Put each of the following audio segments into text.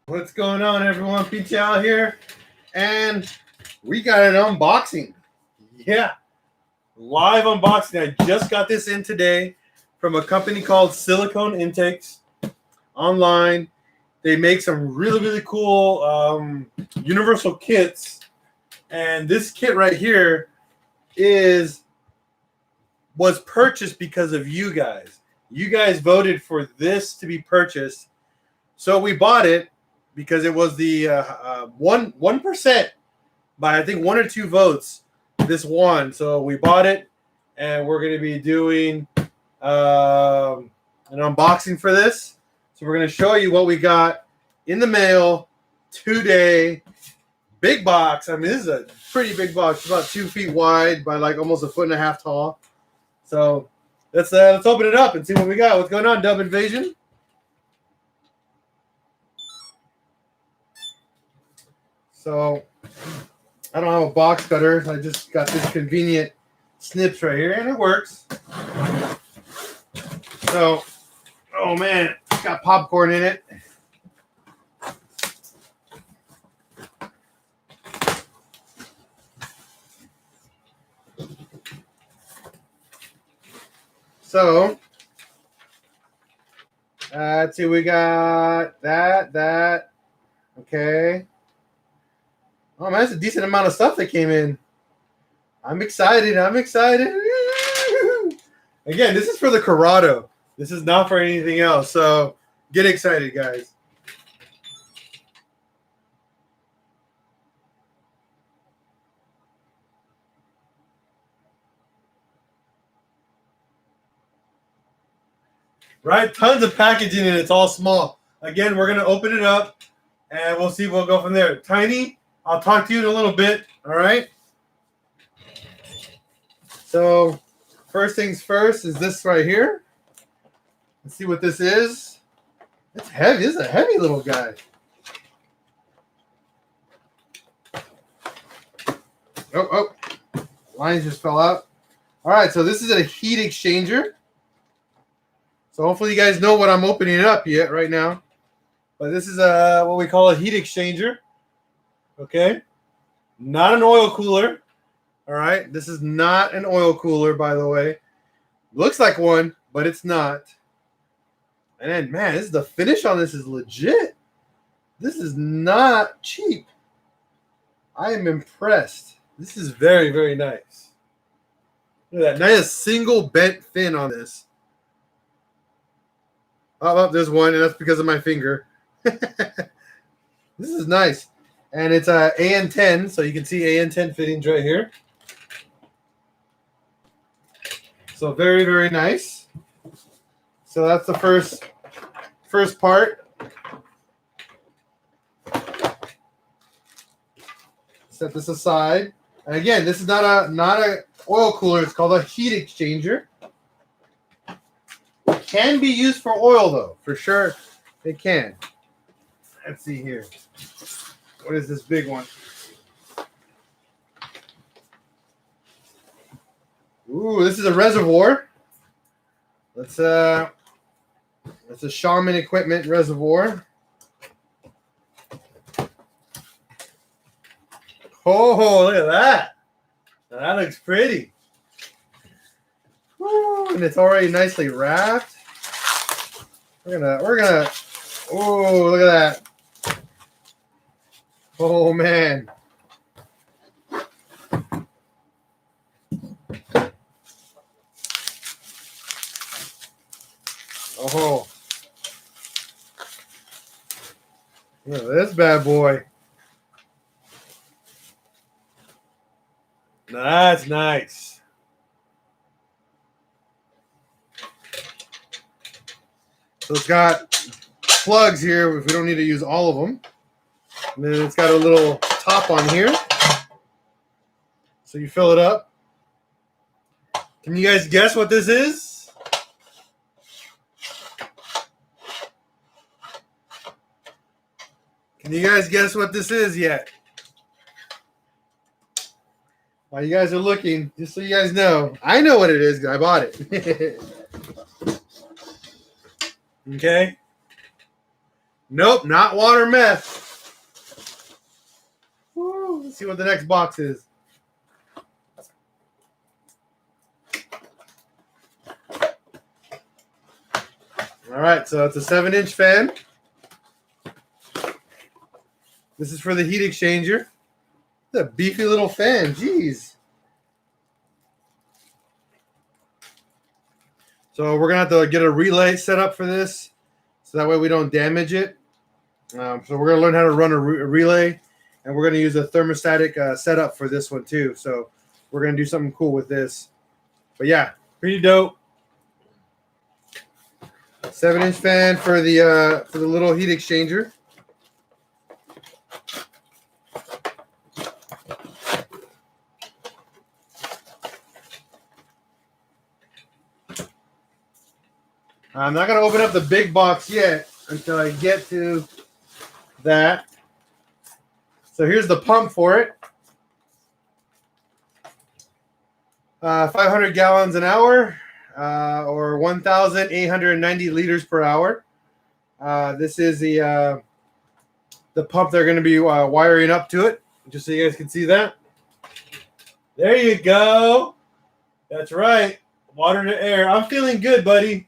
What's going on, everyone? PTL here, and we got an unboxing. Yeah, live unboxing. I just got this in today from a company called Silicone Intakes online. They make some really cool universal kits, and this kit right here was purchased because of you guys. You guys voted for this to be purchased, so we bought it. Because it was the 1% by I think 1 or 2 votes. This won, so we bought it, and we're going to be doing an unboxing for this. So we're going to show you what we got in the mail today. Big box. I mean, this is a pretty big box. It's about 2 feet wide by like almost 1.5 feet tall. So let's open it up and see what we got. What's going on, Dub Invasion? So, I don't have a box cutter. I just got this convenient snips right here, and it works. So, oh man, it's got popcorn in it. So, let's see, we got that. Okay. Oh man, that's a decent amount of stuff that came in. I'm excited. Again, this is for the Rado. This is not for anything else. So get excited, guys. Right? Tons of packaging and it's all small. Again, we're going to open it up and we'll see. We'll go from there. Tiny, I'll talk to you in a little bit, all right? So, first things first is this right here. Let's see what this is. It's heavy. This is a heavy little guy. Oh, lines just fell out. All right, so this is a heat exchanger. So hopefully you guys know what I'm opening up yet right now. But this is what we call a heat exchanger. Okay, not an oil cooler. All right, this is not an oil cooler, by the way. Looks like one, but it's not. And then, man, the finish on this is legit. This is not cheap. I am impressed. This is very nice. Look at that nice single bent fin on this. Oh, there's one, and that's because of my finger. This is nice. And it's a AN10, so you can see AN10 fittings right here. So very nice. So that's the first part. Set this aside. And again, this is not a oil cooler. It's called a heat exchanger. It can be used for oil though, for sure. It can. Let's see here. What is this big one? Ooh, this is a reservoir. It's a Shaman equipment reservoir. Oh, look at that. Now that looks pretty. Woo, and it's already nicely wrapped. We're gonna. Oh, look at that. Oh man. Oh. Look at this bad boy. That's nice. So it's got plugs here if we don't need to use all of them. And then it's got a little top on here. So you fill it up. Can you guys guess what this is? Can you guys guess what this is yet? While you guys are looking, just so you guys know, I know what it is because I bought it. Okay. Nope, not water meth. Woo, let's see what the next box is. All right, so it's a 7-inch fan. This is for the heat exchanger. It's a beefy little fan, jeez. So we're gonna have to get a relay set up for this, so that way we don't damage it. So we're gonna learn how to run a relay, and we're gonna use a thermostatic setup for this one too. So we're gonna do something cool with this. But yeah, pretty dope. 7-inch fan for the little heat exchanger. I'm not going to open up the big box yet until I get to that. So here's the pump for it. 500 gallons an hour, or 1,890 liters per hour. This is the pump they're going to be wiring up to it, just so you guys can see that. There you go. That's right. Water to air. I'm feeling good, buddy.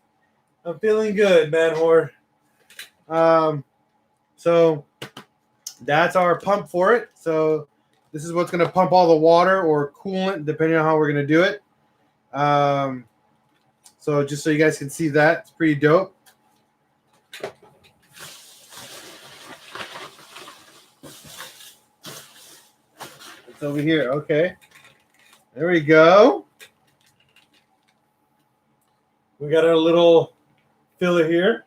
I'm feeling good, man whore. So that's our pump for it. So this is what's going to pump all the water or coolant, depending on how we're going to do it. So just so you guys can see that, it's pretty dope. It's over here. Okay. There we go. We got our little filler here.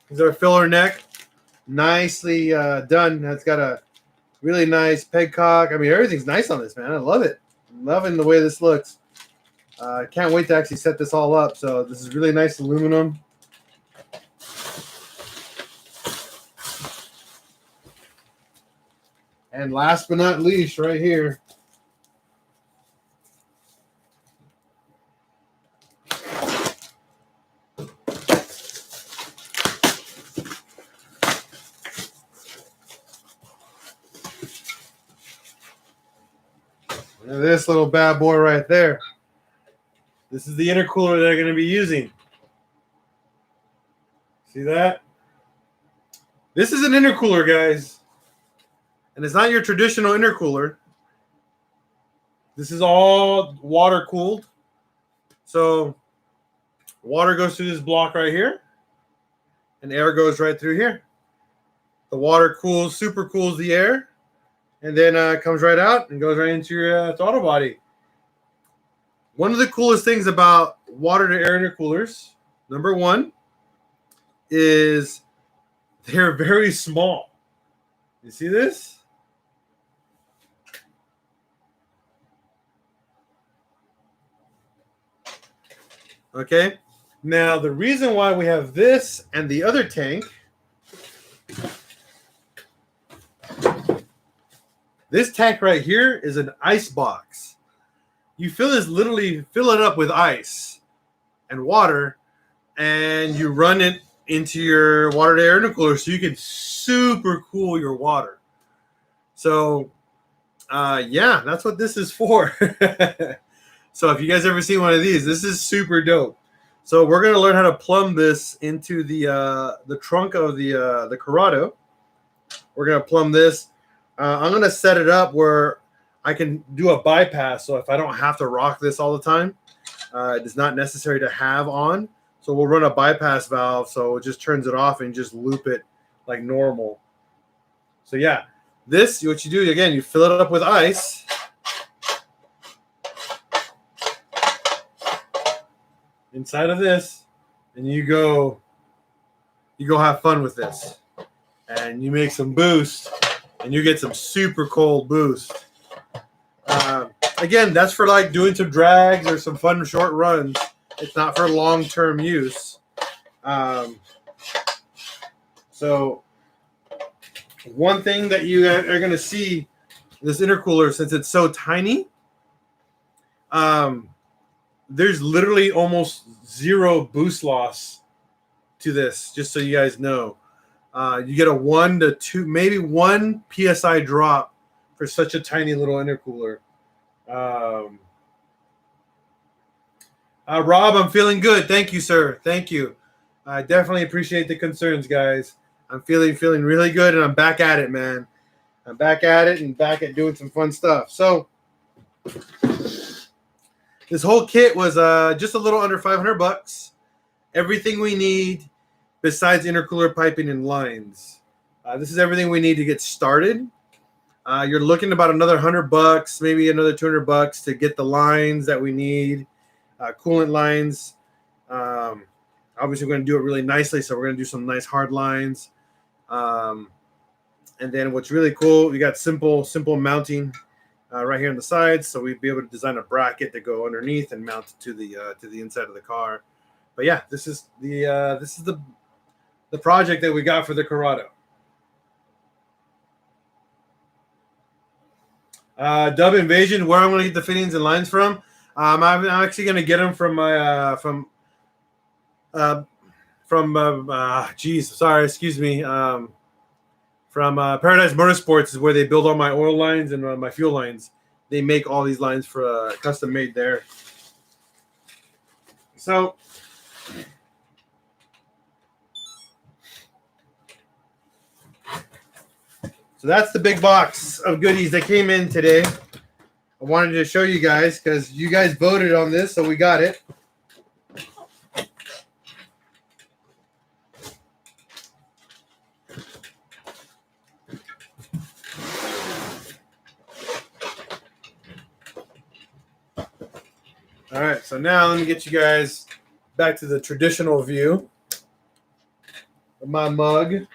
This is our filler neck. Nicely done. That's got a really nice pegcock. I mean, everything's nice on this, man. I love it. I'm loving the way this looks. I can't wait to actually set this all up. So this is really nice aluminum. And last but not least, right here. This little bad boy right there. This is the intercooler that I'm going to be using. See that? This is an intercooler, guys. And it's not your traditional intercooler. This is all water cooled. So water goes through this block right here. And air goes right through here. The water cools, super cools the air. And then comes right out and goes right into your throttle body. One of the coolest things about water to air intercoolers, number one, is they're very small. You see this? Okay. Now, the reason why we have this and the other tank, this tank right here is an ice box. You fill it up with ice and water, and you run it into your water to air intercooler so you can super cool your water. So, yeah, that's what this is for. So if you guys ever seen one of these, this is super dope. So we're gonna learn how to plumb this into the trunk of the Corrado. We're gonna plumb this. I'm gonna set it up where I can do a bypass, so if I don't have to rock this all the time, it is not necessary to have on. So we'll run a bypass valve, so it just turns it off and just loop it like normal. So yeah, this, what you do again, you fill it up with ice. Inside of this, and you go have fun with this, and you make some boost, and you get some super cold boost. Again, that's for like doing some drags or some fun short runs. It's not for long-term use. So one thing that you are going to see this intercooler, since it's so tiny, there's literally almost zero boost loss to this, just so you guys know. You get a 1 to 2, maybe 1 psi drop for such a tiny little intercooler. Rob, I'm feeling good. Thank you, sir. Thank you. I definitely appreciate the concerns, guys. I'm feeling really good, and I'm back at it, man. I'm back at it and back at doing some fun stuff. So this whole kit was just a little under $500. Everything we need besides intercooler piping and lines. This is everything we need to get started. You're looking about another $100, maybe another $200 to get the lines that we need, coolant lines. Obviously, we're going to do it really nicely, so we're going to do some nice hard lines. And then what's really cool, we got simple mounting right here on the sides, so we'd be able to design a bracket to go underneath and mount it to the inside of the car. But yeah, this is the project that we got for the Corrado. Dub Invasion, where I'm going to get the fittings and lines from? I'm actually going to get them from my from Paradise Motorsports is where they build all my oil lines and my fuel lines. They make all these lines for custom made there. So that's the big box of goodies that came in today. I wanted to show you guys because you guys voted on this, so we got it. All right, so now let me get you guys back to the traditional view of my mug.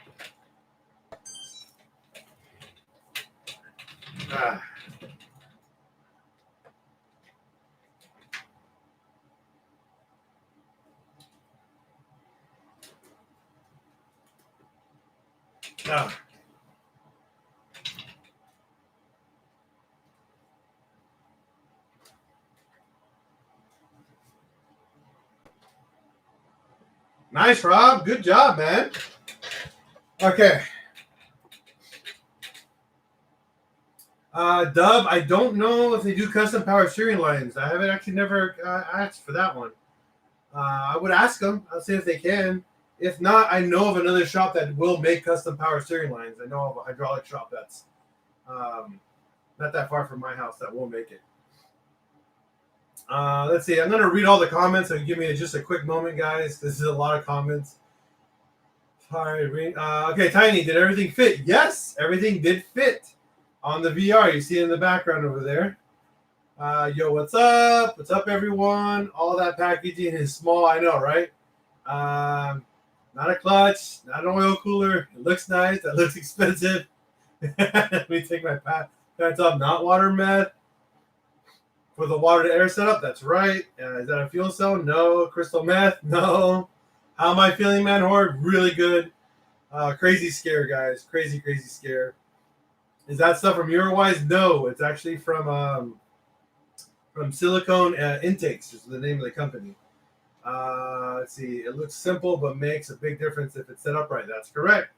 Nice, Rob. Good job, man. Okay. Dub, I don't know if they do custom power steering lines. I haven't actually never asked for that one. I would ask them. I'll see if they can. If not, I know of another shop that will make custom power steering lines. I know of a hydraulic shop that's not that far from my house that will make it. Let's see. I'm going to read all the comments. So give me just a quick moment, guys. This is a lot of comments. Sorry. Okay, Tiny, did everything fit? Yes, everything did fit on the VR. You see it in the background over there. Yo, what's up? What's up, everyone? All that packaging is small. I know, right? Not a clutch, not an oil cooler. It looks nice. That looks expensive. Let me take my pants off. Not water meth. For the water to air setup, that's right. Is that a fuel cell? No. Crystal meth? No. How am I feeling, man? Horde? Really good. Crazy scare, guys. Crazy scare. Is that stuff from Eurowise? No. It's actually from Silicone Intakes, is the name of the company. Let's see. It looks simple, but makes a big difference if it's set up right. That's correct.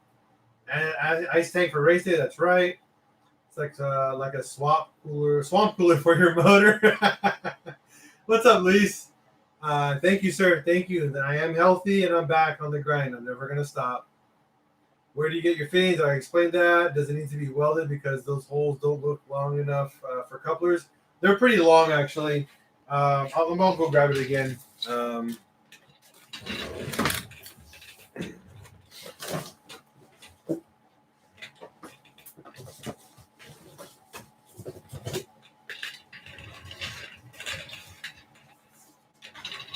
And ice tank for race day. That's right. It's like a swamp cooler for your motor. What's up, Lise? Thank you, sir. Thank you. I am healthy and I'm back on the grind. I'm never gonna stop. Where do you get your fittings? I explained that. Does it need to be welded because those holes don't look long enough for couplers? They're pretty long, actually. I'll go grab it again.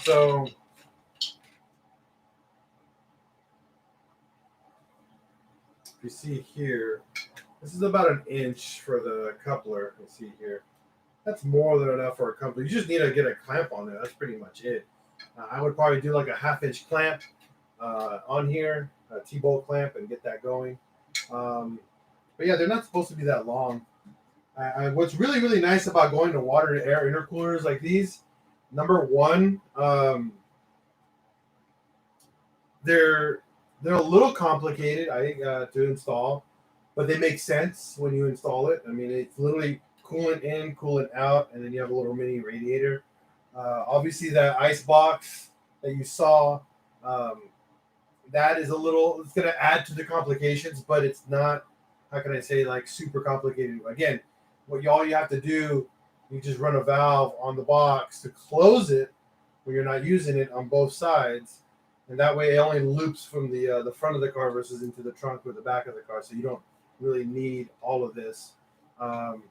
So you see here, this is about an inch for the coupler. You see here. That's more than enough for a coupler. You just need to get a clamp on there. That's pretty much it. I would probably do like a 1/2-inch clamp on here, a T-bolt clamp, and get that going. But yeah, they're not supposed to be that long. What's really nice about going to water to air intercoolers like these, number one, they're They're a little complicated, I think, to install, but they make sense when you install it. I mean, it's literally coolant in, coolant out, and then you have a little mini radiator. Obviously, that ice box that you saw, um, that is a little. It's going to add to the complications, but it's not. How can I say, like, super complicated? Again, all you have to do, you just run a valve on the box to close it when you're not using it on both sides, and that way it only loops from the front of the car versus into the trunk or the back of the car. So you don't really need all of this. Um,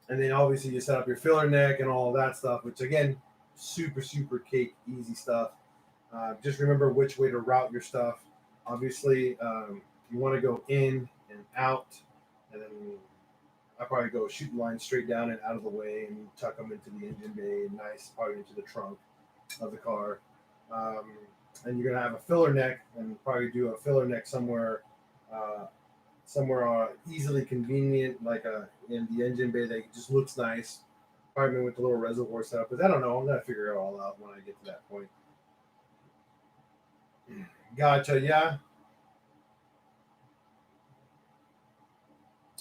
and then obviously you set up your filler neck and all of that stuff, which again, super cake easy stuff. Just remember which way to route your stuff. Obviously, you want to go in and out, and then I probably go shooting line straight down and out of the way and tuck them into the engine bay, nice, probably into the trunk of the car. And you're gonna have a filler neck, and probably do a filler neck somewhere easily convenient, like in the engine bay that just looks nice. Probably with the little reservoir setup, but I don't know. I'm gonna figure it all out when I get to that point. Gotcha. Yeah.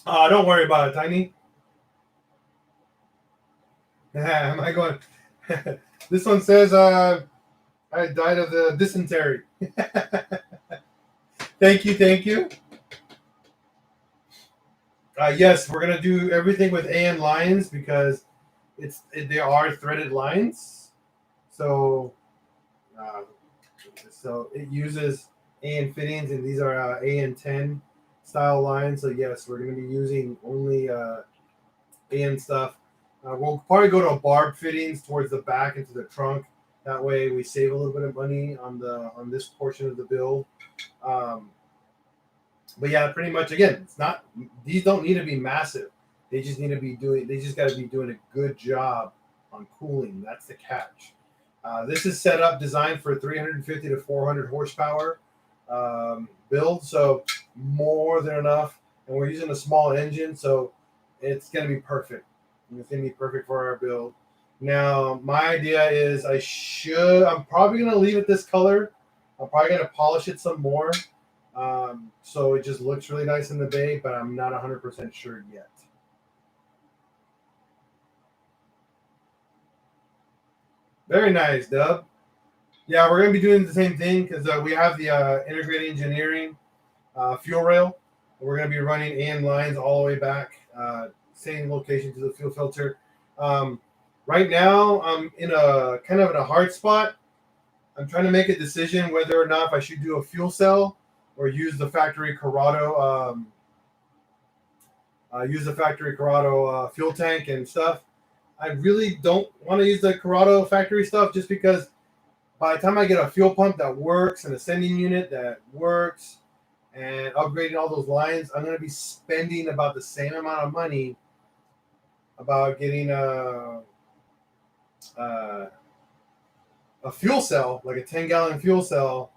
Don't worry about it, Tiny. Am I going? This one says I died of the dysentery. Thank you. Yes, we're gonna do everything with AN lines because they are threaded lines. So it uses AN fittings, and these are AN10 style lines. So yes, we're gonna be using only AN stuff. We'll probably go to barb fittings towards the back into the trunk. That way we save a little bit of money on this portion of the build. But yeah, pretty much again, these don't need to be massive. They just got to be doing a good job on cooling. That's the catch. This is set up designed for 350 to 400 horsepower build, so more than enough. And we're using a small engine, so it's going to be perfect. It's going to be perfect for our build. Now, my idea is I'm probably going to leave it this color. I'm probably going to polish it some more. So it just looks really nice in the bay, but I'm not 100% sure yet. Very nice, Dub. Yeah, we're going to be doing the same thing because we have the integrated engineering fuel rail. We're going to be running AN lines all the way back, same location to the fuel filter. Right now, I'm in a kind of in a hard spot. I'm trying to make a decision whether or not if I should do a fuel cell or use the factory Corrado fuel tank and stuff. I really don't want to use the Corrado factory stuff just because by the time I get a fuel pump that works and a sending unit that works and upgrading all those lines, I'm going to be spending about the same amount of money about getting a fuel cell, like a 10-gallon fuel cell,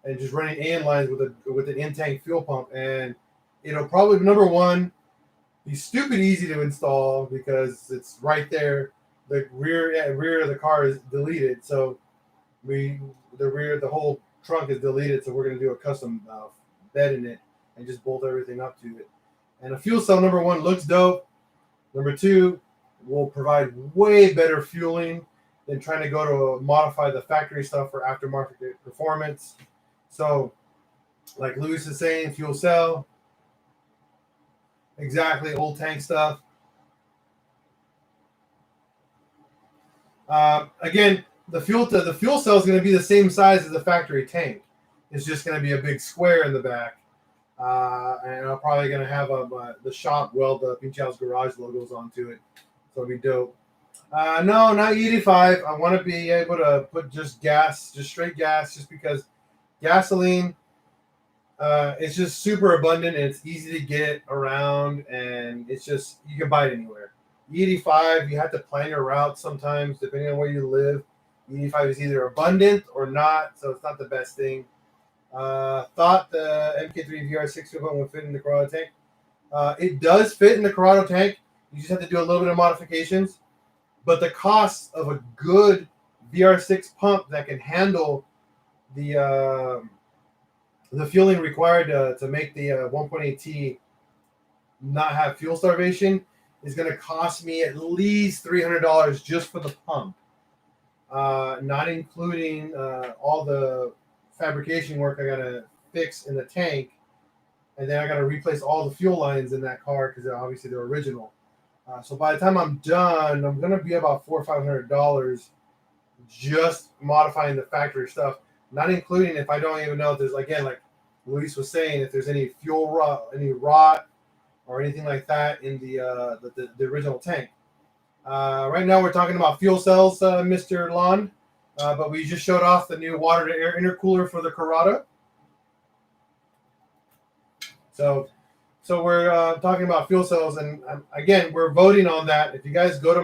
and just running AN lines with an in-tank fuel pump. And it'll probably, number one, be stupid easy to install because it's right there. The rear of the car is deleted, so the whole trunk is deleted. So we're going to do a custom bed in it and just bolt everything up to it. And a fuel cell, number one, looks dope. Number two, will provide way better fueling than trying to go to modify the factory stuff for aftermarket performance. So, like Luis is saying, fuel cell. Exactly, old tank stuff. Again, the fuel cell is going to be the same size as the factory tank. It's just going to be a big square in the back. And I'm probably going to have the shop weld the Pinch House Garage logos onto it. So it'll be dope. No, not E85. I want to be able to put just straight gas, just because gasoline, it's just super abundant and it's easy to get around, and it's just, you can buy it anywhere. E85, you have to plan your route sometimes, depending on where you live. E85 is either abundant or not, so it's not the best thing. Thought the MK3 VR6 fuel would fit in the Corrado tank. It does fit in the Corrado tank. You just have to do a little bit of modifications. But the cost of a good VR6 pump that can handle the the fueling required to make the 1.8T not have fuel starvation is going to cost me at least $300 just for the pump, not including all the fabrication work I got to fix in the tank, and then I got to replace all the fuel lines in that car because obviously they're original. So by the time I'm done, I'm going to be about $400 or $500 just modifying the factory stuff, not including if I don't even know if there's, again, like Luis was saying, if there's any fuel rot, any rot or anything like that in the original tank. Right now we're talking about fuel cells, Mr. Lon, but we just showed off the new water to air intercooler for the Corrado. So we're talking about fuel cells, and again, we're voting on that. If you guys go to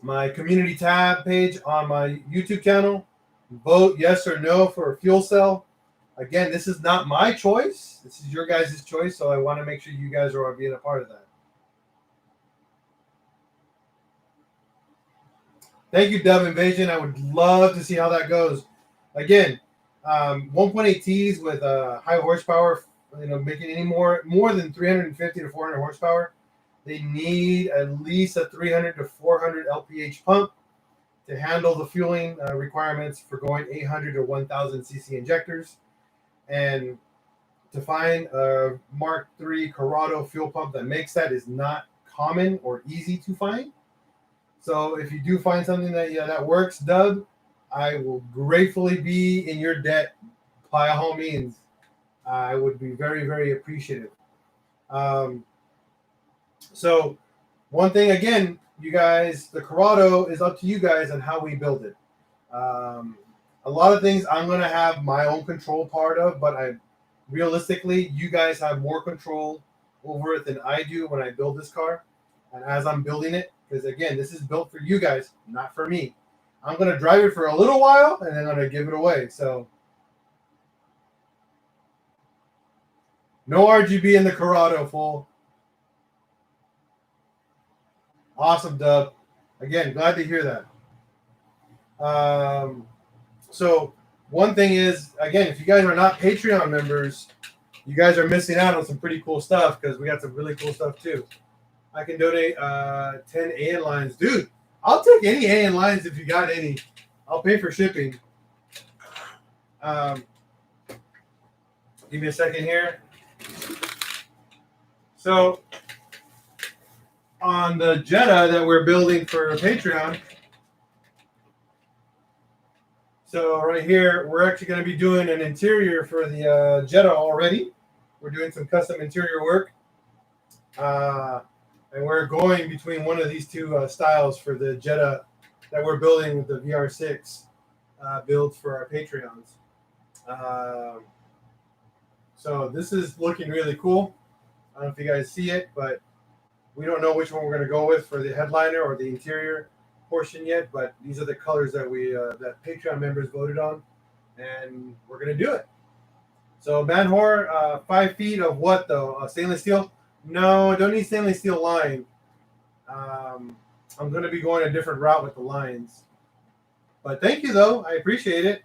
my community tab page on my YouTube channel, vote yes or no for a fuel cell. Again, this is not my choice. This is your guys' choice, so I want to make sure you guys are being a part of that. Thank you, Dove Invasion. I would love to see how that goes. Again, 1.8Ts with high horsepower, making any more than 350 to 400 horsepower, they need at least a 300 to 400 LPH pump to handle the fueling requirements for going 800 to 1,000 cc injectors. And to find a Mark III Corrado fuel pump that makes that is not common or easy to find. So if you do find something that works, Dub, I will gratefully be in your debt by all means. I would be very, very appreciative. So one thing, again, you guys, the Corrado is up to you guys on how we build it. A lot of things I'm going to have my own control part of, but realistically, you guys have more control over it than I do when I build this car. And as I'm building it, because again, this is built for you guys, not for me. I'm going to drive it for a little while, and then I'm going to give it away. So no RGB in the Corrado, fool. Awesome, Dub. Again, glad to hear that. So one thing is, again, if you guys are not Patreon members, you guys are missing out on some pretty cool stuff because we got some really cool stuff too. I can donate 10 AN lines. Dude, I'll take any AN lines if you got any. I'll pay for shipping. Give me a second here. So on the Jetta that we're building for Patreon, so right here, we're actually going to be doing an interior for the Jetta already. We're doing some custom interior work. And we're going between one of these two styles for the Jetta that we're building with the VR6 build for our Patreons. So this is looking really cool. I don't know if you guys see it, but we don't know which one we're going to go with for the headliner or the interior portion yet, but these are the colors that that Patreon members voted on, and we're going to do it. So Manhor, 5 feet of what though? Stainless steel? No, don't need stainless steel line. I'm going to be going a different route with the lines. But thank you, though. I appreciate it.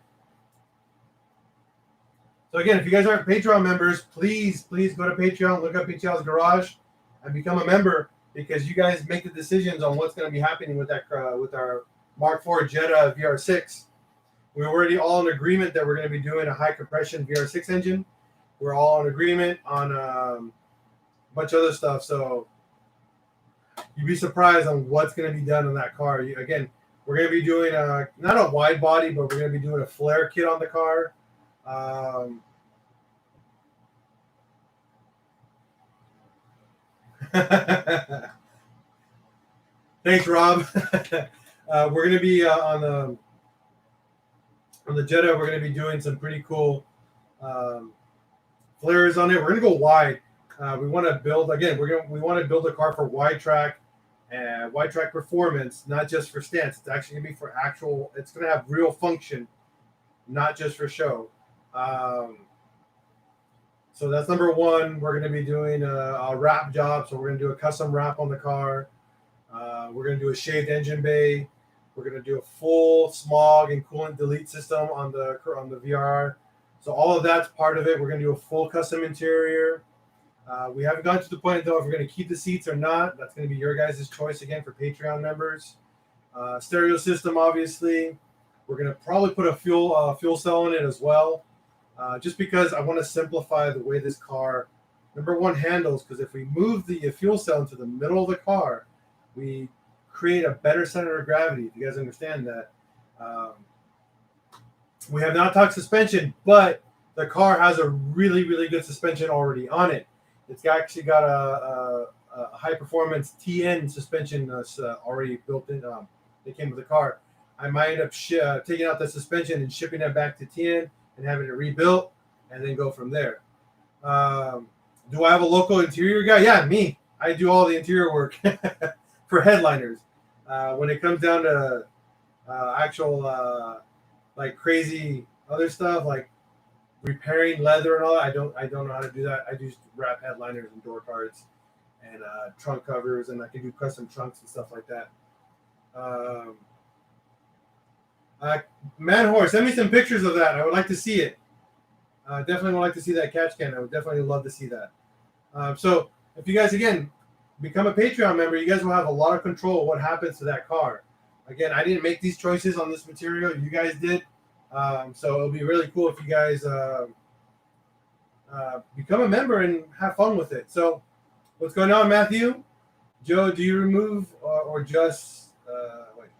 So again, if you guys aren't Patreon members, please go to Patreon, look up PTL's Garage, and become a member because you guys make the decisions on what's going to be happening with that with our Mark IV Jetta VR6. We're already all in agreement that we're going to be doing a high compression VR6 engine. We're all in agreement on a bunch of other stuff. So you'd be surprised on what's going to be done on that car. Again, we're going to be doing not a wide body, but we're going to be doing a flare kit on the car. Thanks, Rob. We're going to be on the Jetta. We're going to be doing some pretty cool flares on it. We're going to go wide. We want to build again. We want to build a car for wide track performance, not just for stance. It's actually going to be for actual. It's going to have real function, not just for show. So that's number one. We're going to be doing a wrap job. So we're going to do a custom wrap on the car. We're going to do a shaved engine bay. We're going to do a full smog and coolant delete system on the VR. So all of that's part of it. We're going to do a full custom interior. We haven't gotten to the point, though, if we're going to keep the seats or not. That's going to be your guys' choice, again, for Patreon members. Stereo system, obviously. We're going to probably put a fuel cell in it as well, just because I want to simplify the way this car, number one, handles, because if we move the fuel cell into the middle of the car, we create a better center of gravity, if you guys understand that. We have not talked suspension, but the car has a really, really good suspension already on it. It's actually got a high-performance TN suspension already built in. That came with the car. I might end up taking out the suspension and shipping that back to TN and having it rebuilt and then go from there. Do I have a local interior guy? Yeah, me. I do all the interior work for headliners. When it comes down to actual like crazy other stuff like repairing leather and all that, I don't know how to do that. I just wrap headliners and door cards and trunk covers, and I can do custom trunks and stuff like that. Man Horse, send me some pictures of that. I would like to see it. Definitely would like to see that catch can. I would definitely love to see that. So if you guys, again, become a Patreon member, you guys will have a lot of control of what happens to that car. Again, I didn't make these choices on this material. You guys did. So it'll be really cool if you guys become a member and have fun with it. So what's going on, Matthew? Joe, do you remove or just wait?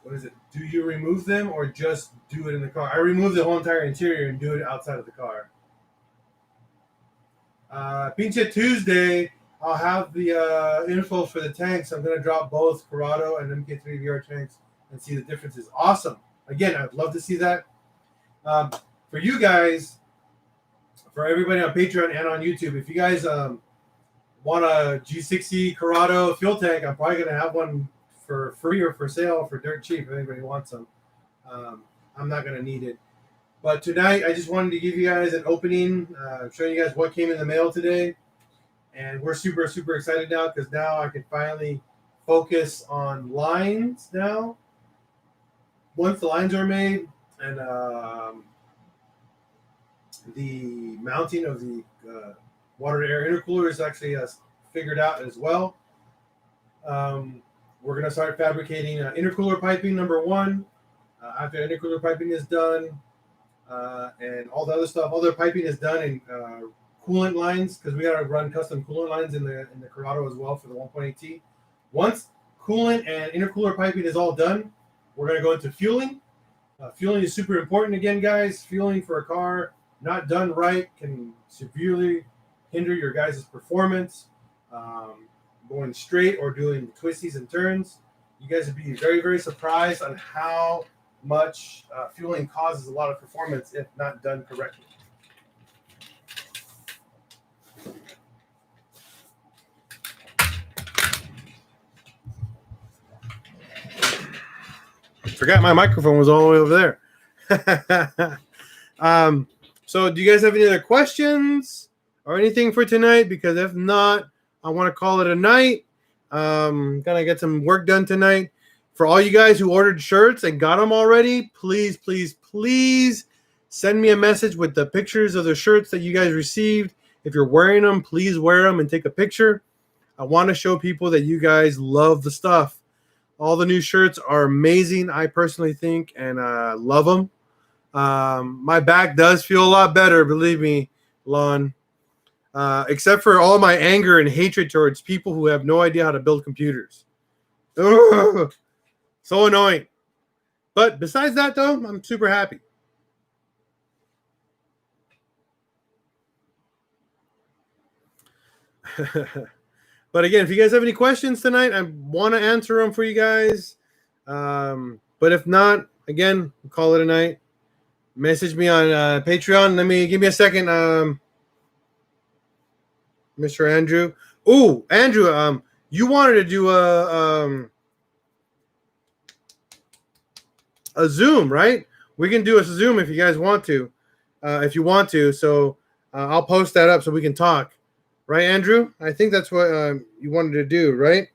What is it? Do you remove them or just do it in the car? I remove the whole entire interior and do it outside of the car. Pinche Tuesday, I'll have the info for the tanks. I'm going to drop both Rado and MK3 VR tanks and see the differences. Awesome. Again, I'd love to see that. For you guys, for everybody on Patreon and on YouTube, if you guys want a G60 Corrado fuel tank, I'm probably going to have one for free or for sale for dirt cheap if anybody wants them. I'm not going to need it. But tonight, I just wanted to give you guys an opening, showing you guys what came in the mail today. And we're super, super excited now because now I can finally focus on lines now. Once the lines are made and the mounting of the water-to-air intercooler is actually figured out as well. We're going to start fabricating intercooler piping, number one. After intercooler piping is done, and all the other stuff, all the piping is done in coolant lines because we got to run custom coolant lines in the Corrado as well for the 1.8T. Once coolant and intercooler piping is all done, we're going to go into fueling. Fueling is super important again, guys. Fueling for a car not done right can severely hinder your guys' performance. Going straight or doing twisties and turns, you guys would be very, very surprised on how much fueling causes a lot of performance if not done correctly. Forgot my microphone was all the way over there. So do you guys have any other questions or anything for tonight? Because if not, I want to call it a night. Gonna get some work done tonight. For all you guys who ordered shirts and got them already, please, please, please send me a message with the pictures of the shirts that you guys received. If you're wearing them, please wear them and take a picture. I want to show people that you guys love the stuff. All the new shirts are amazing, I personally think, and love them. My back does feel a lot better, believe me, Lon. Except for all my anger and hatred towards people who have no idea how to build computers. Ugh, so annoying. But besides that, though, I'm super happy. But again, if you guys have any questions tonight, I want to answer them for you guys. But if not, again, we'll call it a night. Message me on Patreon. Give me a second, Mr. Andrew. Oh, Andrew, you wanted to do a Zoom, right? We can do a Zoom if you guys want to. So I'll post that up so we can talk. Right, Andrew? I think that's what you wanted to do, right?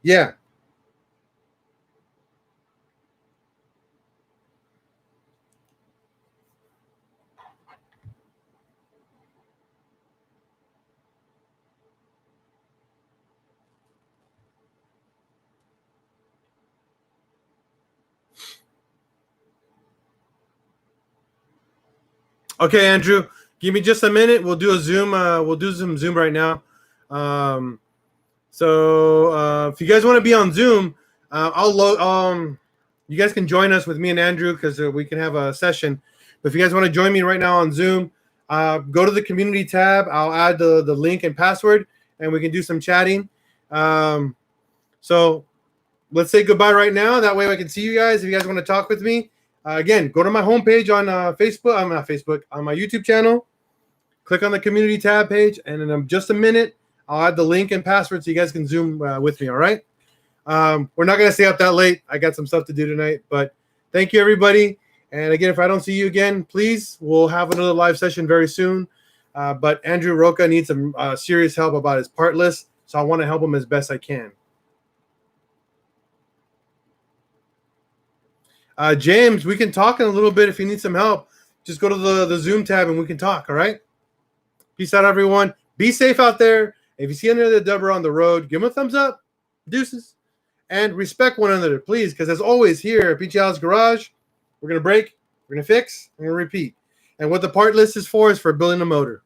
Yeah. Okay, Andrew, give me just a minute. We'll do a Zoom. We'll do some Zoom right now. Um, if you guys want to be on Zoom, you guys can join us with me and Andrew because we can have a session. But if you guys want to join me right now on Zoom, go to the community tab. I'll add the link and password, and we can do some chatting. So let's say goodbye right now. That way I can see you guys. If you guys want to talk with me, again, go to my homepage on Facebook. I'm not Facebook, on my YouTube channel. Click on the community tab page, and in just a minute, I'll add the link and password so you guys can Zoom with me. All right. We're not going to stay up that late. I got some stuff to do tonight, but thank you, everybody. And again, if I don't see you again, please, we'll have another live session very soon. But Andrew Roca needs some serious help about his part list, so I want to help him as best I can. James, we can talk in a little bit if you need some help. Just go to the Zoom tab and we can talk, all right? Peace out, everyone. Be safe out there. If you see any other dubber on the road, give them a thumbs up. Deuces. And respect one another, please, because as always here at Peachy House Garage, we're going to break, we're going to fix, and we're going to repeat. And what the part list is for building a motor.